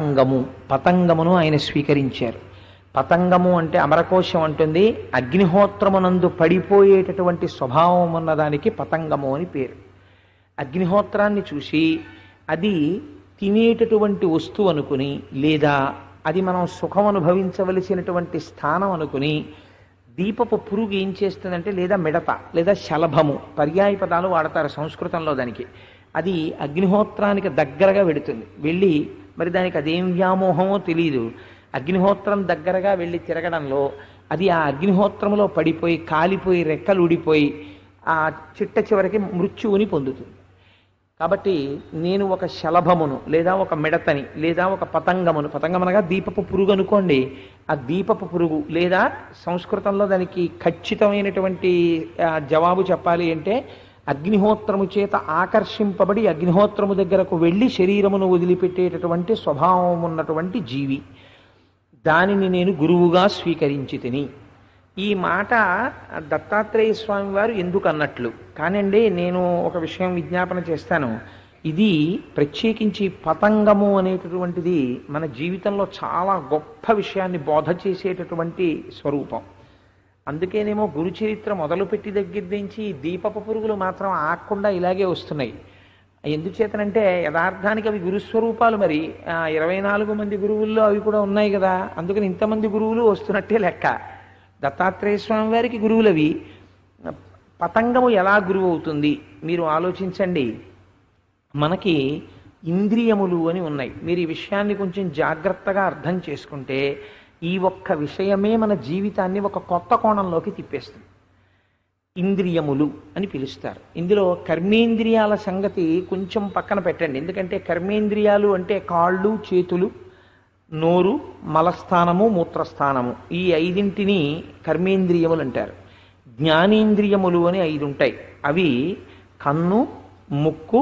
పతంగము పతంగమును ఆయన స్వీకరించారు. పతంగము అంటే అమరకోశం అంటుంది, అగ్నిహోత్రమునందు పడిపోయేటటువంటి స్వభావం ఉన్నదానికి పతంగము అని పేరు. అగ్నిహోత్రాన్ని చూసి అది తినేటటువంటి వస్తువు అనుకుని, లేదా అది మనం సుఖం అనుభవించవలసినటువంటి స్థానం అనుకుని, దీపపు పురుగు ఏం చేస్తుందంటే, లేదా మిడత లేదా శలభము, పర్యాయ పదాలు వాడతారు సంస్కృతంలో దానికి. అది అగ్నిహోత్రానికి దగ్గరగా వెడుతుంది. వెళ్ళి మరి దానికి అదేం వ్యామోహమో తెలియదు, అగ్నిహోత్రం దగ్గరగా వెళ్ళి తిరగడంలో అది ఆ అగ్నిహోత్రంలో పడిపోయి కాలిపోయి రెక్కలు ఊడిపోయి ఆ చిట్ట చివరికి మృత్యువుని పొందుతుంది. కాబట్టి నేను ఒక శలభమును లేదా ఒక మిడతని లేదా ఒక పతంగమును, పతంగమనగా దీపపు పురుగు అనుకోండి, ఆ దీపపు పురుగు లేదా సంస్కృతంలో దానికి ఖచ్చితమైనటువంటి జవాబు చెప్పాలి అంటే, అగ్నిహోత్రము చేత ఆకర్షింపబడి అగ్నిహోత్రము దగ్గరకు వెళ్ళి శరీరమును వదిలిపెట్టేటటువంటి స్వభావం ఉన్నటువంటి జీవి, దానిని నేను గురువుగా స్వీకరించి తిని. ఈ మాట దత్తాత్రేయ స్వామి వారు ఎందుకు అన్నట్లు కానండి, నేను ఒక విషయం విజ్ఞాపన చేస్తాను. ఇది ప్రత్యేకించి పతంగము అనేటటువంటిది మన జీవితంలో చాలా గొప్ప విషయాన్ని బోధ చేసేటటువంటి స్వరూపం. అందుకేనేమో గురుచరిత్ర మొదలుపెట్టి దగ్గర నుంచి దీపపు పురుగులు మాత్రం ఆగకుండా ఇలాగే వస్తున్నాయి. ఎందుచేతనంటే యథార్థానికి అవి గురుస్వరూపాలు. మరి 24 మంది గురువుల్లో అవి కూడా ఉన్నాయి కదా, అందుకని ఇంతమంది గురువులు వస్తున్నట్టే లెక్క. దత్తాత్రేయ స్వామి వారికి గురువులవి. పతంగము ఎలా గురువు అవుతుంది మీరు ఆలోచించండి. మనకి ఇంద్రియములు అని ఉన్నాయి. మీరు ఈ విషయాన్ని కొంచెం జాగ్రత్తగా అర్థం చేసుకుంటే ఈ ఒక్క విషయమే మన జీవితాన్ని ఒక కొత్త కోణంలోకి తిప్పేస్తుంది. ఇంద్రియములు అని పిలుస్తారు. ఇందులో కర్మేంద్రియాల సంగతి కొంచెం పక్కన పెట్టండి. ఎందుకంటే కర్మేంద్రియాలు అంటే కాళ్ళు, చేతులు, నోరు, మలస్థానము, మూత్రస్థానము, ఈ 5 కర్మేంద్రియములు అంటారు. జ్ఞానేంద్రియములు అని 5 ఉంటాయి. అవి కన్ను, ముక్కు,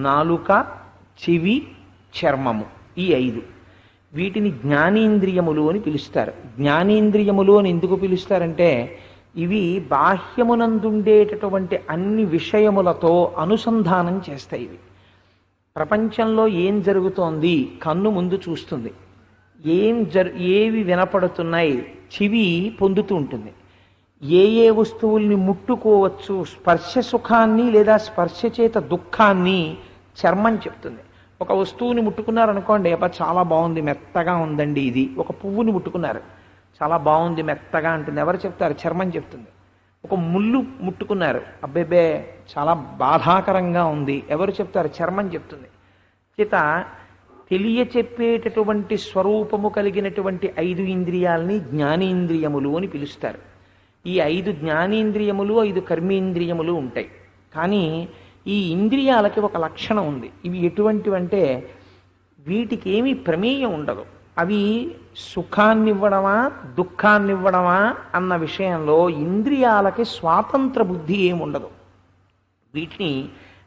నాలుక, చెవి, చర్మము, ఈ 5. వీటిని జ్ఞానేంద్రియములు అని పిలుస్తారు. జ్ఞానేంద్రియములు అని ఎందుకు పిలుస్తారంటే, ఇవి బాహ్యమునందుండేటటువంటి అన్ని విషయములతో అనుసంధానం చేస్తాయి. ఇవి ప్రపంచంలో ఏం జరుగుతోంది కన్ను ముందు చూస్తుంది, ఏవి వినపడుతున్నాయి చెవి పొందుతూ ఉంటుంది, ఏ వస్తువుల్ని ముట్టుకోవచ్చు, స్పర్శ సుఖాన్ని లేదా స్పర్శ చేత దుఃఖాన్ని చర్మం చెప్తుంది. ఒక వస్తువుని ముట్టుకున్నారనుకోండి, అబ్బా చాలా బాగుంది, మెత్తగా ఉందండి ఇది. ఒక పువ్వుని ముట్టుకున్నారు, చాలా బాగుంది, మెత్తగా అంటుంది. ఎవరు చెప్తారు? చర్మం చెప్తుంది. ఒక ముళ్ళు ముట్టుకున్నారు, అబ్బేబే చాలా బాధాకరంగా ఉంది. ఎవరు చెప్తారు? చర్మం చెప్తుంది. చేత తెలియచెప్పేటటువంటి స్వరూపము కలిగినటువంటి 5 ఇంద్రియాలని జ్ఞానేంద్రియములు అని పిలుస్తారు. ఈ 5 జ్ఞానేంద్రియములు, 5 కర్మేంద్రియములు ఉంటాయి. కానీ ఈ ఇంద్రియాలకి ఒక లక్షణం ఉంది. ఇవి ఎటువంటివంటే, వీటికి ఏమీ ప్రమేయం ఉండదు. అవి సుఖాన్నివ్వడమా దుఃఖాన్నివ్వడమా అన్న విషయంలో ఇంద్రియాలకి స్వాతంత్ర బుద్ధి ఏముండదు. వీటిని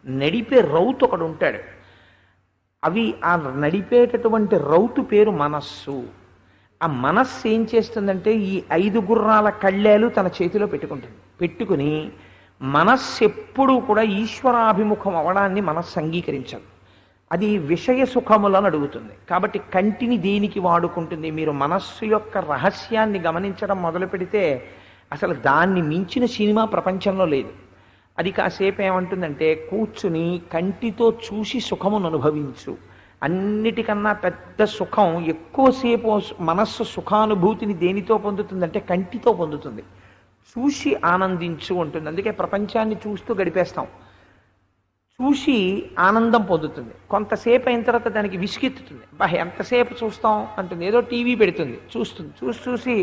నడిపే రౌతు ఒకడు ఉంటాడు. అవి ఆ నడిపేటటువంటి రౌతు పేరు మనస్సు. ఆ మనస్సు ఏం చేస్తుందంటే, ఈ 5 గుర్రాల కళ్ళేలు తన చేతిలో పెట్టుకుంటుంది. పెట్టుకుని మనస్సు ఎప్పుడూ కూడా ఈశ్వరాభిముఖం అవడాన్ని మనస్సు అంగీకరించదు. అది విషయ సుఖములను అడుగుతుంది. కాబట్టి కంటిని దేనికి వాడుకుంటుంది? మీరు మనస్సు యొక్క రహస్యాన్ని గమనించడం మొదలు పెడితే అసలు దాన్ని మించిన సినిమా ప్రపంచంలో లేదు. అది కాసేపు ఏమంటుందంటే, కూర్చుని కంటితో చూసి సుఖమును అనుభవించు. అన్నిటికన్నా పెద్ద సుఖం, ఎక్కువసేపు మనస్సు సుఖానుభూతిని దేనితో పొందుతుందంటే కంటితో పొందుతుంది. చూసి ఆనందించు ఉంటుంది. అందుకే ప్రపంచాన్ని చూస్తూ గడిపేస్తాం. చూసి ఆనందం పొందుతుంది. కొంతసేపు అయిన తర్వాత దానికి విసుగెత్తుతుంది. ఎంతసేపు చూస్తాం అంటుంది. ఏదో టీవీ పెడుతుంది, చూస్తుంది. చూసి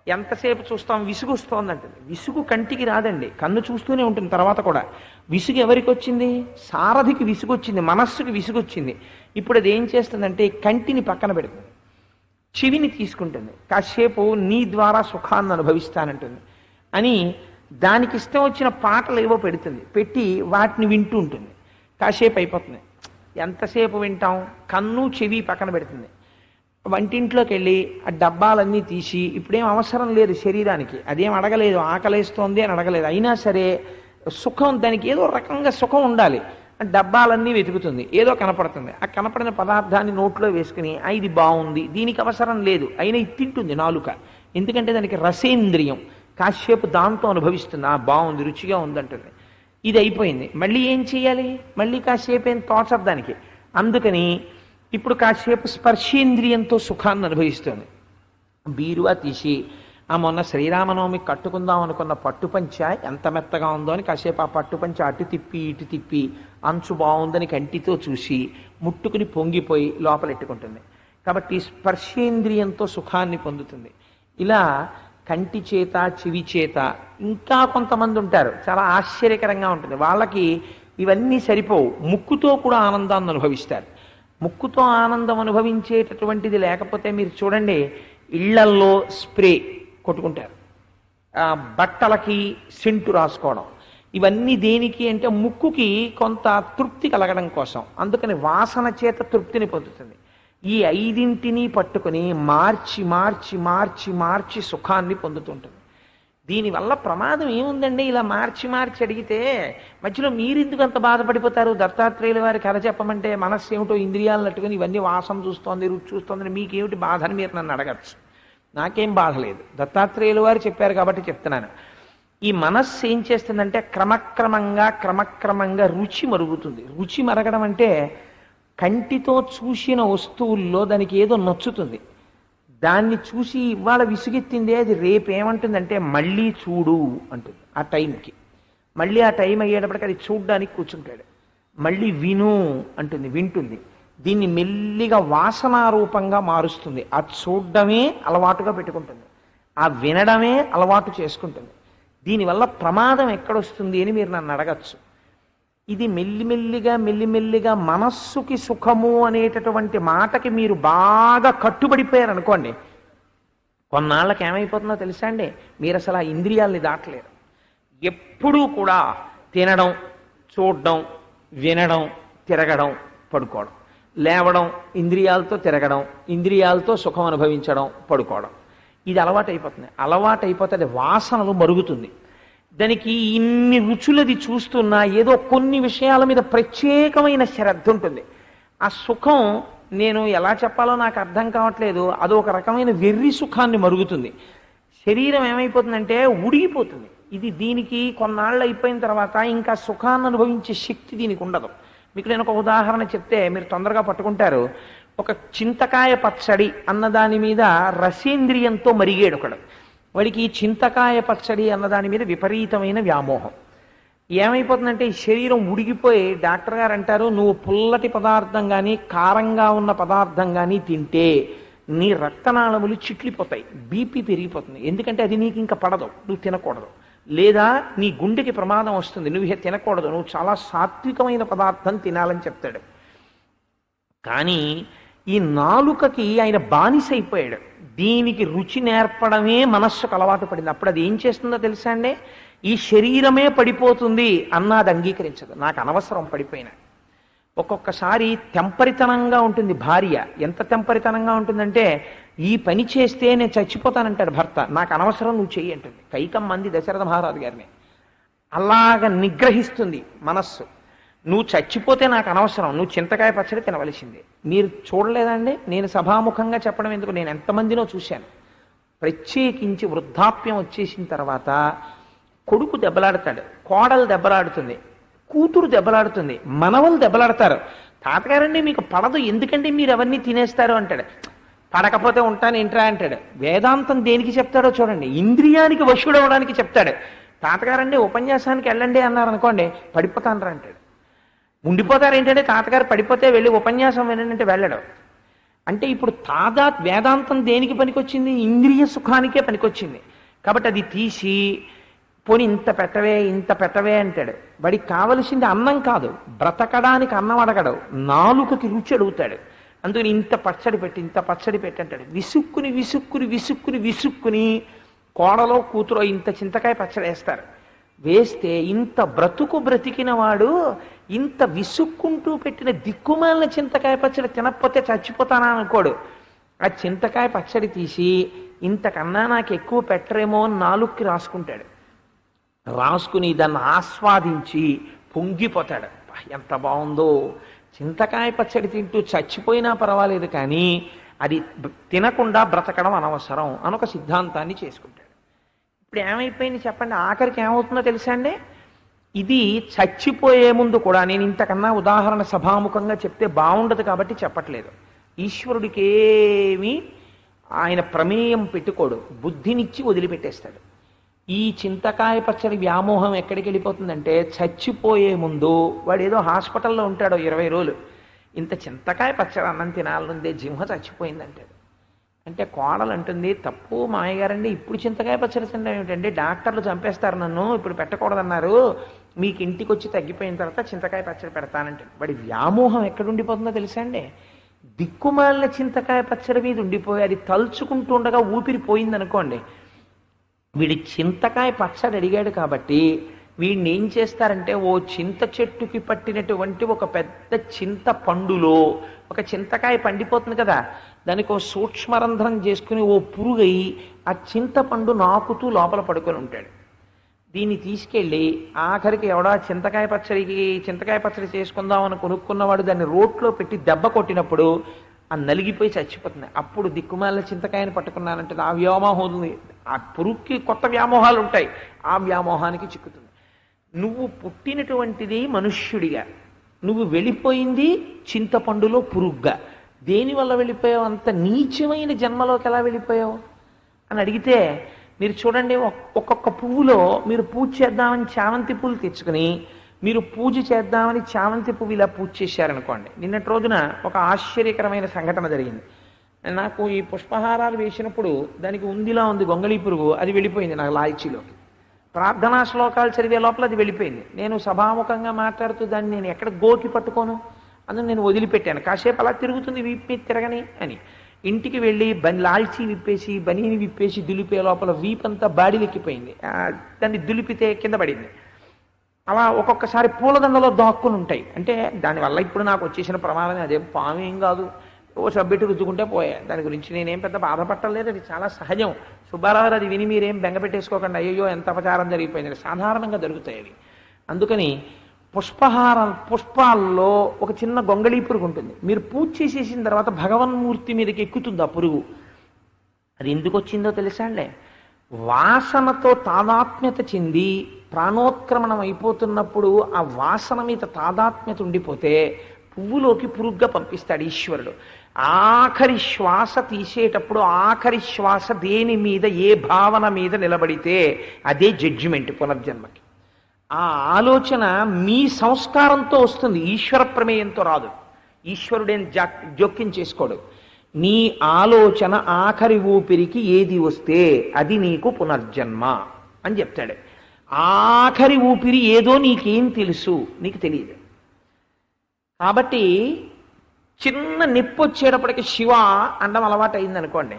ఎంతసేపు చూస్తాం, విసుగు వస్తోంది అంటుంది. విసుగు కంటికి రాదండి, కన్ను చూస్తూనే ఉంటుంది. తర్వాత కూడా విసుగు ఎవరికి వచ్చింది? సారథికి విసుగు వచ్చింది, మనస్సుకి విసుగు వచ్చింది. ఇప్పుడు అది ఏం చేస్తుందంటే, కంటిని పక్కన పెడుతుంది, చెవిని తీసుకుంటుంది. కాసేపు నీ ద్వారా సుఖాన్ని అనుభవిస్తానంటుంది అని దానికి ఇష్టం వచ్చిన పాటలు ఏవో పెడుతుంది. పెట్టి వాటిని వింటూ ఉంటుంది. కాసేపు అయిపోతుంది. ఎంతసేపు వింటాం? కన్ను చెవి పక్కన పెడుతుంది. వంటింట్లోకి వెళ్ళి ఆ డబ్బాలన్నీ తీసి, ఇప్పుడేం అవసరం లేదు శరీరానికి, అదేం అడగలేదు, ఆకలేస్తోంది అని అడగలేదు. అయినా సరే సుఖం, దానికి ఏదో రకంగా సుఖం ఉండాలి. డబ్బాలన్నీ వెతుకుతుంది, ఏదో కనపడుతుంది. ఆ కనపడిన పదార్థాన్ని నోట్లో వేసుకుని ఇది బాగుంది, దీనికి అవసరం లేదు అయినా ఇది తింటుంది నాలుక. ఎందుకంటే దానికి రసేంద్రియం, కాసేపు దాంతో అనుభవిస్తుంది, బాగుంది రుచిగా ఉందంటుంది. ఇది అయిపోయింది, మళ్ళీ ఏం చేయాలి, మళ్ళీ కాసేపు ఏం తోచదు దానికి. అందుకని ఇప్పుడు కాసేపు స్పర్శేంద్రియంతో సుఖాన్ని అనుభవిస్తుంది. బీరువా తీసి మొన్న శ్రీరామనవమికి కట్టుకుందాం అనుకున్న పట్టుపంచ ఎంత మెత్తగా ఉందో అని కాసేపు ఆ పట్టుపంచ అటు తిప్పి ఇటు తిప్పి అంచు బాగుందని కంటితో చూసి ముట్టుకుని పొంగిపోయి లోపలెట్టుకుంటుంది. కాబట్టి స్పర్శేంద్రియంతో సుఖాన్ని పొందుతుంది. ఇలా కంటి చేత చెవి చేత, ఇంకా కొంతమంది ఉంటారు చాలా ఆశ్చర్యకరంగా ఉంటుంది, వాళ్ళకి ఇవన్నీ సరిపోవు, ముక్కుతో కూడా ఆనందాన్ని అనుభవిస్తారు. ముక్కుతో ఆనందం అనుభవించేటటువంటిది లేకపోతే మీరు చూడండి, ఇళ్లల్లో స్ప్రే కొట్టుకుంటారు, బట్టలకి సెంటు రాసుకోవడం, ఇవన్నీ దేనికి అంటే ముక్కుకి కొంత తృప్తి కలగడం కోసం. అందుకని వాసన చేత తృప్తిని పొందుతుంది. ఈ ఐదింటిని పట్టుకుని మార్చి మార్చి మార్చి మార్చి సుఖాన్ని పొందుతుంటుంది. దీనివల్ల ప్రమాదం ఏముందండి, ఇలా మార్చి మార్చి అడిగితే మధ్యలో మీరెందుకు అంత బాధపడిపోతారు? దత్తాత్రేయుల వారి కథ చెప్పమంటే మనస్సు ఏమిటో ఇంద్రియాలను అట్టుకుని ఇవన్నీ వాసన చూస్తోంది రుచి చూస్తోంది, మీకేమిటి బాధ అని మీరు నన్ను అడగచ్చు. నాకేం బాధ లేదు, దత్తాత్రేయుల వారు చెప్పారు కాబట్టి చెప్తున్నాను. ఈ మనస్సు ఏం చేస్తుందంటే క్రమక్రమంగా రుచి మరుగుతుంది. రుచి మరగడం అంటే కంటితో చూసిన వస్తువుల్లో దానికి ఏదో నచ్చుతుంది, దాన్ని చూసి ఇవాళ విసుగెత్తిందే అది రేపు ఏమంటుందంటే మళ్ళీ చూడు అంటుంది. ఆ టైంకి మళ్ళీ ఆ టైం అయ్యేటప్పటికి అది చూడ్డానికి కూర్చుంటాడు. మళ్ళీ విను అంటుంది, వింటుంది. దీన్ని మెల్లిగా వాసనారూపంగా మారుస్తుంది. ఆ చూడడమే అలవాటుగా పెట్టుకుంటుంది, ఆ వినడమే అలవాటు చేసుకుంటుంది. దీనివల్ల ప్రమాదం ఎక్కడొస్తుంది అని మీరు నన్ను అడగచ్చు. ఇది మెల్లిమెల్లిగా మనస్సుకి సుఖము అనేటటువంటి మాటకి మీరు బాగా కట్టుబడిపోయారు అనుకోండి, కొన్నాళ్ళకి ఏమైపోతుందో తెలుసా అండి, మీరు అసలు ఆ ఇంద్రియాల్ని దాటలేరు. ఎప్పుడూ కూడా తినడం, చూడడం, వినడం, తిరగడం, పడుకోవడం, లేవడం, ఇంద్రియాలతో తిరగడం, ఇంద్రియాలతో సుఖం అనుభవించడం, పడుకోవడం, ఇది అలవాటైపోతుంది. అలవాటైపోతే వాసనలు మరుగుతుంది. దానికి ఇన్ని రుచులది చూస్తున్నా ఏదో కొన్ని విషయాల మీద ప్రత్యేకమైన శ్రద్ధ ఉంటుంది. ఆ సుఖం నేను ఎలా చెప్పాలో నాకు అర్థం కావట్లేదు, అదొక రకమైన వెర్రి సుఖాన్ని మరుగుతుంది. శరీరం ఏమైపోతుందంటే ఉడిగిపోతుంది. ఇది దీనికి కొన్నాళ్ళు అయిపోయిన తర్వాత ఇంకా సుఖాన్ని అనుభవించే శక్తి దీనికి ఉండదు. మీకు నేను ఒక ఉదాహరణ చెప్తే మీరు తొందరగా పట్టుకుంటారు. ఒక చింతకాయ పచ్చడి అన్నదాని మీద రసేంద్రియంతో మరిగేడు ఒకడు. వాడికి ఈ చింతకాయ పచ్చడి అన్నదాని మీద విపరీతమైన వ్యామోహం. ఏమైపోతుందంటే ఈ శరీరం ఉడిగిపోయి డాక్టర్ గారు అంటారు, నువ్వు పుల్లటి పదార్థం కానీ కారంగా ఉన్న పదార్థం కానీ తింటే నీ రక్తనాళములు చిట్లిపోతాయి, బీపీ పెరిగిపోతుంది. ఎందుకంటే అది నీకు ఇంకా పడదు, నువ్వు తినకూడదు. లేదా నీ గుండెకి ప్రమాదం వస్తుంది, నువ్వు తినకూడదు, నువ్వు చాలా సాత్వికమైన పదార్థం తినాలని చెప్తాడు. కానీ ఈ నాలుకకి ఆయన బానిసైపోయాడు. దీనికి రుచి నేర్పడమే మనస్సుకు అలవాటు పడింది. అప్పుడు అది ఏం చేస్తుందో తెలుసా అండి, ఈ శరీరమే పడిపోతుంది అన్నది అంగీకరించదు. నాకు అనవసరం పడిపోయినా. ఒక్కొక్కసారి తెంపరితనంగా ఉంటుంది భార్య. ఎంత తెంపరితనంగా ఉంటుందంటే, ఈ పని చేస్తే నేను చచ్చిపోతానంటాడు భర్త, నాకు అనవసరం నువ్వు చెయ్యి అంటుంది. కైకమ్మ మంది దశరథ మహారాజు గారిని అలాగ నిగ్రహిస్తుంది మనస్సు. నువ్వు చచ్చిపోతే నాకు అనవసరం, నువ్వు చింతకాయ పచ్చడి తినవలసిందే. మీరు చూడలేదండి, నేను సభాముఖంగా చెప్పడం ఎందుకు, నేను ఎంతమందినో చూశాను. ప్రత్యేకించి వృద్ధాప్యం వచ్చేసిన తర్వాత కొడుకు దెబ్బలాడతాడు, కోడలు దెబ్బలాడుతుంది, కూతురు దెబ్బలాడుతుంది, మనవలు దెబ్బలాడతారు. తాతగారండి మీకు పడదు, ఎందుకంటే మీరు అవన్నీ తినేస్తారు అంటాడు. పడకపోతే ఉంటాను ఏంట్రా అంటాడు. వేదాంతం దేనికి చెప్తాడో చూడండి, ఇంద్రియానికి వశుడవడానికి చెప్తాడు. తాతగారండి ఉపన్యాసానికి వెళ్ళండి అన్నారు అనుకోండి, పడిపోతానరా అంటాడు. ఉండిపోతారు ఏంటంటే తాతగారు పడిపోతే వెళ్ళి ఉపన్యాసం వినంటే వెళ్ళడం. అంటే ఇప్పుడు వేదాంతం దేనికి పనికొచ్చింది, ఇంద్రియ సుఖానికే పనికొచ్చింది. కాబట్టి అది తీసి పోని ఇంత పెట్టవే అంటాడు. వాడికి కావలసింది అన్నం కాదు, బ్రతకడానికి అన్నం అడగడు, నాలుకకి రుచి అడుగుతాడు. అందుకని ఇంత పచ్చడి పెట్టి అంటాడు. విసుక్కుని కోడలో కూతురో ఇంత చింతకాయ పచ్చడి వేస్తారు. వేస్తే ఇంత బ్రతికిన వాడు ఇంత విసుక్కుంటూ పెట్టిన దిక్కుమాలిన చింతకాయ పచ్చడి తినకపోతే చచ్చిపోతానా అనుకోడు. ఆ చింతకాయ పచ్చడి తీసి ఇంతకన్నా నాకు ఎక్కువ పెట్టరేమో అని నాలుగుకి రాసుకుంటాడు. రాసుకుని దాన్ని ఆస్వాదించి పొంగిపోతాడు. ఎంత బాగుందో, చింతకాయ పచ్చడి తింటూ చచ్చిపోయినా పర్వాలేదు కానీ అది తినకుండా బ్రతకడం అనవసరం అని ఒక సిద్ధాంతాన్ని చేసుకుంటాడు. ఇప్పుడు ఏమైపోయింది చెప్పండి, ఆఖరికి ఏమవుతుందో తెలుసా అండి? ఇది చచ్చిపోయే ముందు కూడా, నేను ఇంతకన్నా ఉదాహరణ సభాముఖంగా చెప్తే బాగుండదు కాబట్టి చెప్పట్లేదు, ఈశ్వరుడికి ఏమీ ఆయన ప్రమేయం పెట్టుకోడు, బుద్ధినిచ్చి వదిలిపెట్టేస్తాడు. ఈ చింతకాయ పచ్చడి వ్యామోహం ఎక్కడికి వెళ్ళిపోతుందంటే, చచ్చిపోయే ముందు వాడు ఏదో హాస్పిటల్లో ఉంటాడో 20 రోజులు, ఇంత చింతకాయ పచ్చడి అన్నం తినాలనుందే, జింహ చచ్చిపోయిందంటాడు. అంటే కోడలు అంటుంది, తప్పు మాయగారండి, ఇప్పుడు చింతకాయ పచ్చడి తినడం ఏమిటంటే, డాక్టర్లు చంపేస్తారు నన్ను, ఇప్పుడు పెట్టకూడదన్నారు, మీకు ఇంటికి వచ్చి తగ్గిపోయిన తర్వాత చింతకాయ పచ్చడి పెడతానంటే. వాడి వ్యామోహం ఎక్కడుండిపోతుందో తెలుసా అండి? దిక్కుమాలిన చింతకాయ పచ్చడి మీద ఉండిపోయి అది తలుచుకుంటూ ఉండగా ఊపిరి అనుకోండి, వీడి చింతకాయ పచ్చడి అడిగాడు కాబట్టి వీడిని ఏం చేస్తారంటే, ఓ చింత చెట్టుకి పట్టినటువంటి ఒక పెద్ద చింత పండులో ఒక చింతకాయ పండిపోతుంది కదా, దానికి ఓ సూక్ష్మరంధ్రం చేసుకుని ఓ పురుగై ఆ చింతపండు నాకుతూ లోపల పడుకొని ఉంటాడు. దీన్ని తీసుకెళ్ళి ఆఖరికి ఎవడా చింతకాయ పచ్చడి చేసుకుందామని కొనుక్కున్నవాడు దాన్ని రోట్లో పెట్టి దెబ్బ కొట్టినప్పుడు ఆ నలిగిపోయి చచ్చిపోతుంది. అప్పుడు దిక్కుమాలిన చింతకాయని పట్టుకున్నానంటే ఆ వ్యామోహం, ఆ పురుగుకి కొత్త వ్యామోహాలు ఉంటాయి, ఆ వ్యామోహానికి చిక్కుతుంది. నువ్వు పుట్టినటువంటిది మనుష్యుడిగా, నువ్వు వెళ్ళిపోయింది చింతపండులో పురుగుగా. దేనివల్ల వెళ్ళిపోయావు? అంత నీచమైన జన్మలోకి ఎలా వెళ్ళిపోయావు అని అడిగితే, మీరు చూడండి, ఒక్కొక్క పువ్వులో మీరు పూజ చేద్దామని చామంతి పూలు తెచ్చుకుని మీరు పూజ చేద్దామని చామంతి పువ్వు ఇలా పూజ చేశారనుకోండి. నిన్నటి రోజున ఒక ఆశ్చర్యకరమైన సంఘటన జరిగింది. నాకు ఈ పుష్పహారాలు వేసినప్పుడు దానికి ఉందిలా ఉంది గొంగళీ పురుగు, అది వెళ్ళిపోయింది నాకు లాల్చీలోకి. ప్రార్థనా శ్లోకాలు చదివే లోపల అది వెళ్ళిపోయింది. నేను సభాముఖంగా మాట్లాడుతూ దాన్ని నేను ఎక్కడ గోకి పట్టుకోను, అందులో నేను వదిలిపెట్టాను. కాసేపు అలా తిరుగుతుంది, వీపు తిరగని అని. ఇంటికి వెళ్ళి లాల్చీ విప్పేసి బనీని విప్పేసి దులిపే లోపల వీపంతా బాడీలెక్కిపోయింది, దాన్ని దులిపితే కింద పడింది. అలా ఒక్కొక్కసారి పూలదండలో దాక్కుని ఉంటాయి. అంటే దానివల్ల ఇప్పుడు నాకు వచ్చేసిన ప్రమాదం అదేం పాము ఏం కాదు, ఓ సబ్బెట్టు రుద్దుకుంటే పోయా, దాని గురించి నేనేం పెద్ద బాధపట్టలేదు, అది చాలా సహజం. సుబ్బారావు అది విని మీరేం బెంగపెట్టేసుకోకండి, అయ్యో ఎంత అపచారం జరిగిపోయింది, సాధారణంగా జరుగుతాయి అవి. అందుకని పుష్పాల్లో ఒక చిన్న గొంగళీ పురుగు ఉంటుంది. మీరు పూజ చేసేసిన తర్వాత భగవన్మూర్తి మీదకి ఎక్కుతుంది ఆ పురుగు. అది ఎందుకు వచ్చిందో తెలుసా అండి? వాసనతో తాదాత్మ్యత చెంది ప్రాణోత్క్రమణం అయిపోతున్నప్పుడు ఆ వాసన మీద తాదాత్మ్యత ఉండిపోతే పువ్వులోకి పురుగుగా పంపిస్తాడు ఈశ్వరుడు. ఆఖరి శ్వాస తీసేటప్పుడు ఆఖరి శ్వాస దేని మీద, ఏ భావన మీద నిలబడితే అదే జడ్జిమెంట్ పునర్జన్మకి. ఆ ఆలోచన మీ సంస్కారంతో వస్తుంది, ఈశ్వర ప్రమేయంతో రాదు. ఈశ్వరుడేం జోక్యం చేసుకోడు. నీ ఆలోచన ఆఖరి ఊపిరికి ఏది వస్తే అది నీకు పునర్జన్మ అని చెప్తాడు. ఆఖరి ఊపిరి ఏదో నీకేం తెలుసు? నీకు తెలియదు. కాబట్టి చిన్న నొప్పి వచ్చేటప్పటికి శివ అండం అలవాటు అయిందనుకోండి,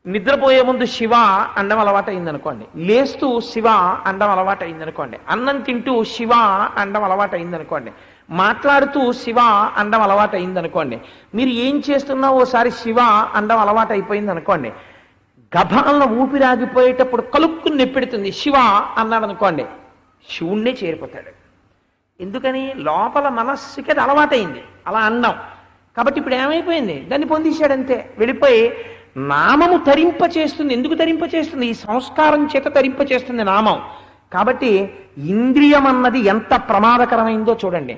నిద్రపోయే ముందు శివ అండం అలవాటు అయిందనుకోండి, లేస్తూ శివ అండం అలవాటు అయిందనుకోండి, అన్నం తింటూ శివ అండం అలవాటు అయిందనుకోండి, మాట్లాడుతూ శివ అండం అలవాటు అయిందనుకోండి, మీరు ఏం చేస్తున్నా ఓసారి శివ అండం అలవాటు అయిపోయింది అనుకోండి, గభాలను ఊపిరాగిపోయేటప్పుడు కలుక్కుని నెప్పెడుతుంది శివ అన్నాడు అనుకోండి, శివుణ్ణే చేరిపోతాడు. ఎందుకని? లోపల మనస్సుకి అది అలవాటైంది అలా అన్నాం కాబట్టి. ఇప్పుడు ఏమైపోయింది? దాన్ని పొందేశాడంతే, వెళ్ళిపోయి నామము తరింపచేస్తుంది. ఎందుకు తరింపచేస్తుంది? ఈ సంస్కారం చేత తరింపచేస్తుంది నామం. కాబట్టి ఇంద్రియం అన్నది ఎంత ప్రమాదకరమైందో చూడండి.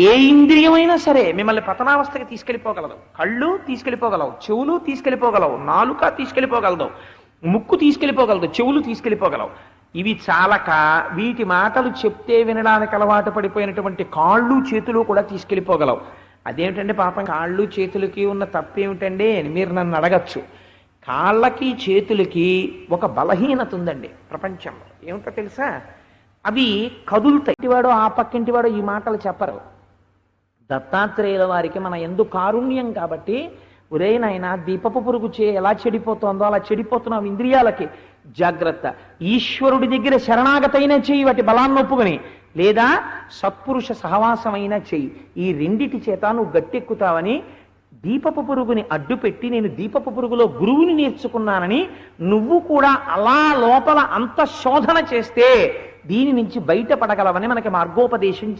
ఏ ఇంద్రియమైనా సరే మిమ్మల్ని పతనావస్థకి తీసుకెళ్ళిపోగలదు. కళ్ళు తీసుకెళ్ళిపోగలవు, చెవులు తీసుకెళ్ళిపోగలవు, నాలుక తీసుకెళ్ళిపోగలదు, ముక్కు తీసుకెళ్ళిపోగలదు, చెవులు తీసుకెళ్ళిపోగలవు. ఇవి చాలక వీటి మాటలు చెప్తే వినడానికి అలవాటు పడిపోయినటువంటి కాళ్ళు చేతులు కూడా తీసుకెళ్ళిపోగలవు. అదేమిటంటే పాపం కాళ్ళు చేతులకి ఉన్న తప్పేమిటండి మీరు నన్ను అడగచ్చు. కాళ్ళకి చేతులకి ఒక బలహీనత ఉందండి ప్రపంచంలో. ఏమిటో తెలుసా? అవి కదులుతాయి. ఇంటివాడో ఆ పక్కింటివాడో ఈ మాటలు చెప్పరు. దత్తాత్రేయుల వారికి మన యందు కారుణ్యం కాబట్టి, ఒరే నాయనా దీపపు పురుగు ఎలా చెడిపోతుందో అలా చెడిపోతున్నావు ఇంద్రియాలకి, జాగ్రత్త. ఈశ్వరుడి దగ్గర శరణాగతైనా చెయ్యి వాటి బలాన్ని ఒప్పుకొని, లేదా సత్పురుష సహవాసమైనా చెయ్యి. ఈ రెండిటి చేత నువ్వు గట్టెక్కుతావని దీపపు పురుగుని అడ్డుపెట్టి, నేను దీపపు పురుగులో గురువుని నేర్చుకున్నానని నువ్వు కూడా అలా లోపల అంత శోధన చేస్తే దీని నుంచి బయటపడగలవని మనకి మార్గోపదేశం చేసి